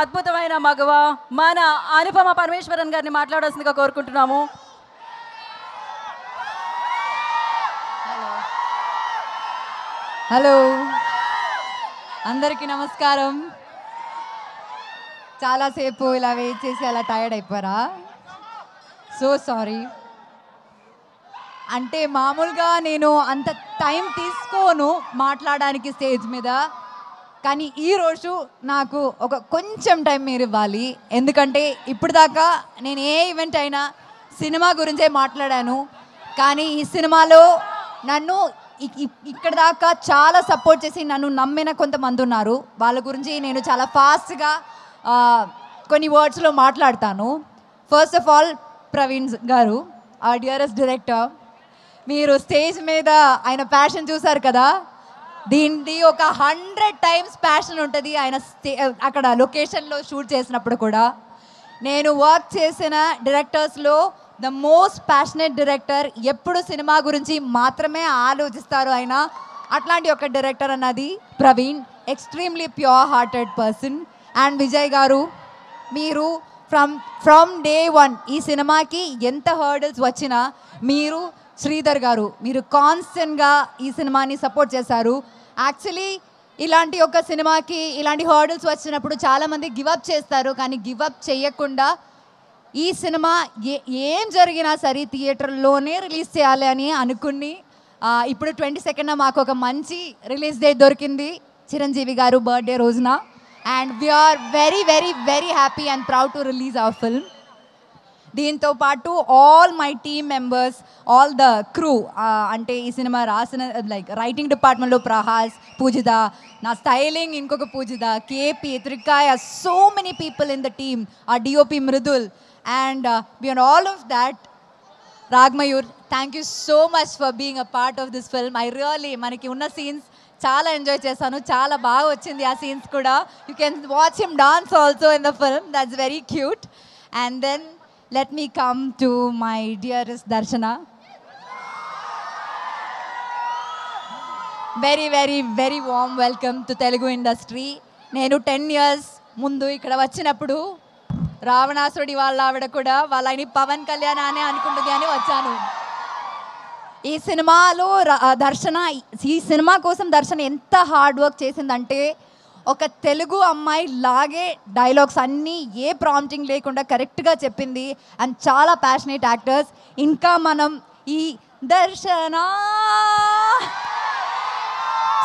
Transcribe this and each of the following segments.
అద్భుతమైన మగవ మన అనుపమ పరమేశ్వరన్ గారిని మాట్లాడాల్సిందిగా కోరుకుంటున్నాము. హలో, అందరికీ నమస్కారం. చాలాసేపు ఇలా వెయిట్ చేసి అలా టైర్డ్ అయిపోయారా? So sorry. అంటే మామూలుగా నేను అంత టైం తీసుకోను మాట్లాడడానికి స్టేజ్ మీద, కానీ ఈరోజు నాకు ఒక కొంచెం టైం మీరు ఇవ్వాలి. ఎందుకంటే ఇప్పుడు దాకా నేను ఏ ఈవెంట్ అయినా సినిమా గురించే మాట్లాడాను, కానీ ఈ సినిమాలో నన్ను ఇక్కడ దాకా చాలా సపోర్ట్ చేసి నన్ను నమ్మిన కొంతమంది ఉన్నారు. వాళ్ళ గురించి నేను చాలా ఫాస్ట్గా కొన్ని వర్డ్స్లో మాట్లాడతాను. ఫస్ట్ ఆఫ్ ఆల్ ప్రవీణ్ గారు, ఆ డియరెస్ట్ డైరెక్టర్, మీరు స్టేజ్ మీద ఆయన ప్యాషన్ చూసారు కదా, దీనిది ఒక 100 టైమ్స్ ప్యాషన్ ఉంటుంది ఆయన అక్కడ లొకేషన్లో షూట్ చేసినప్పుడు కూడా. నేను వర్క్ చేసిన డైరెక్టర్స్లో ద మోస్ట్ ప్యాషనేట్ డైరెక్టర్, ఎప్పుడు సినిమా గురించి మాత్రమే ఆలోచిస్తారు ఆయన. అట్లాంటి ఒక డైరెక్టర్ అన్నది Praveen, extremely pure hearted person. And Vijay గారు, మీరు ఫ్రమ్ డే 1 ఈ సినిమాకి ఎంత హర్డల్స్ వచ్చినా మీరు, శ్రీధర్ గారు, మీరు కాన్స్టెంట్గా ఈ సినిమాని సపోర్ట్ చేశారు. యాక్చువల్లీ ఇలాంటి ఒక సినిమాకి ఇలాంటి హర్డల్స్ వచ్చినప్పుడు చాలామంది గివప్ చేస్తారు, కానీ గివప్ చేయకుండా ఈ సినిమా ఏం జరిగినా సరే థియేటర్లోనే రిలీజ్ చేయాలి అని అనుకుని ఇప్పుడు 22న మాకు ఒక మంచి రిలీజ్ డేట్ దొరికింది చిరంజీవి గారు బర్త్డే రోజున. And we're very very very happy and proud to release our film. దీంతో పాటు all my team members, all the crew, అంటే ఈ సినిమా రాసిన లైక్ రైటింగ్ డిపార్ట్మెంట్లో ప్రహాస్, పూజిత, నా స్టైలింగ్ ఇంకొక Poojitha, KP, Trikaya, so many people in the team, ఆ DOP Mridul. And beyond all of that, Ragmayur, thank you so much for being a part of this film. I really మనకి ఉన్న scenes చాలా enjoy చేశాను, చాలా బాగా వచ్చింది ఆ సీన్స్ కూడా. You can watch him dance also in the film, that's very cute. And then let me come to my dearest Darshana. Very very very warm welcome to Telugu industry. నేను 10 years ముందు ఇక్కడ వచ్చినప్పుడు రావణాసురుడి వాళ్ళ ఆవిడ కూడా వాళ్ళని పవన్ కళ్యాణ్ అనే అనుకుంటుంది అని వచ్చాను. ఈ సినిమాలో దర్శన, ఈ సినిమా కోసం దర్శన ఎంత హార్డ్ వర్క్ చేసిందంటే, ఒక తెలుగు అమ్మాయి లాగే డైలాగ్స్ అన్నీ ఏ ప్రాంప్టింగ్ లేకుండా కరెక్ట్గా చెప్పింది. అండ్ చాలా ప్యాషనేట్ యాక్టర్స్. ఇంకా మనం ఈ దర్శన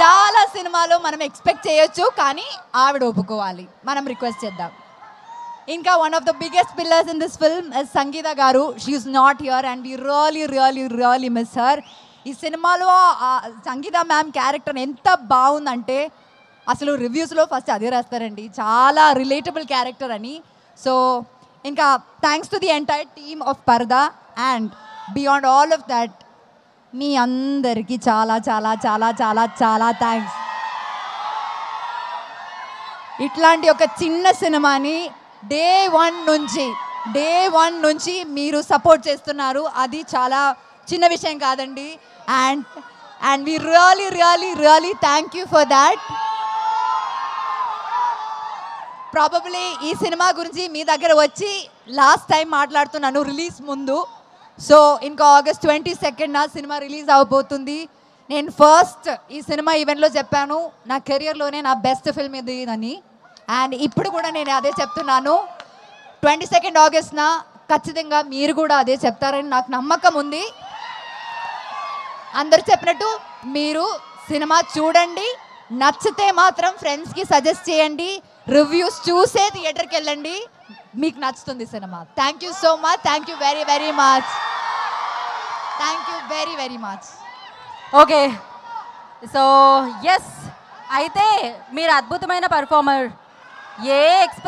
చాలా సినిమాలో మనం ఎక్స్పెక్ట్ చేయొచ్చు, కానీ ఆవిడ ఒప్పుకోవాలి, మనం రిక్వెస్ట్ చేద్దాం. ఇంకా one of the biggest pillars in this film is Sangeetha garu. She is not here and we really really really miss her. ఈ సినిమాలో సంగీత మ్యామ్ క్యారెక్టర్ ఎంత బాగుందంటే, అసలు రివ్యూస్లో ఫస్ట్ అదే రాస్తారండి, చాలా రిలేటబుల్ క్యారెక్టర్ అని. సో ఇంకా thanks to the entire team of Parda. And beyond all of that, మీ అందరికీ చాలా చాలా చాలా చాలా చాలా థ్యాంక్స్. ఇట్లాంటి ఒక చిన్న సినిమాని డే వన్ నుంచి మీరు సపోర్ట్ చేస్తున్నారు, అది చాలా చిన్న విషయం కాదండి. And we really really really thank you for that. Probably ఈ సినిమా గురించి మీ దగ్గర వచ్చి లాస్ట్ టైం మాట్లాడుతున్నాను రిలీజ్ ముందు. సో ఇంకా August 22న సినిమా రిలీజ్ అవబోతుంది. నేను ఫస్ట్ ఈ సినిమా ఈవెంట్లో చెప్పాను, నా కెరియర్లోనే నా బెస్ట్ ఫిల్మ్ ఇది అని. అండ్ ఇప్పుడు కూడా నేను అదే చెప్తున్నాను, 22 Augustన ఖచ్చితంగా మీరు కూడా అదే చెప్తారని నాకు నమ్మకం ఉంది. అందరు చెప్పినట్టు మీరు సినిమా చూడండి, నచ్చితే మాత్రం ఫ్రెండ్స్కి సజెస్ట్ చేయండి, రివ్యూస్ చూసే థియేటర్కి వెళ్ళండి, మీకు నచ్చుతుంది సినిమా. Thank you so much, thank you very very much, thank you very very much. Okay, so yes, అయితే మీరు అద్భుతమైన పర్ఫార్మర్. ఏ ఎక్స్ప్రెస్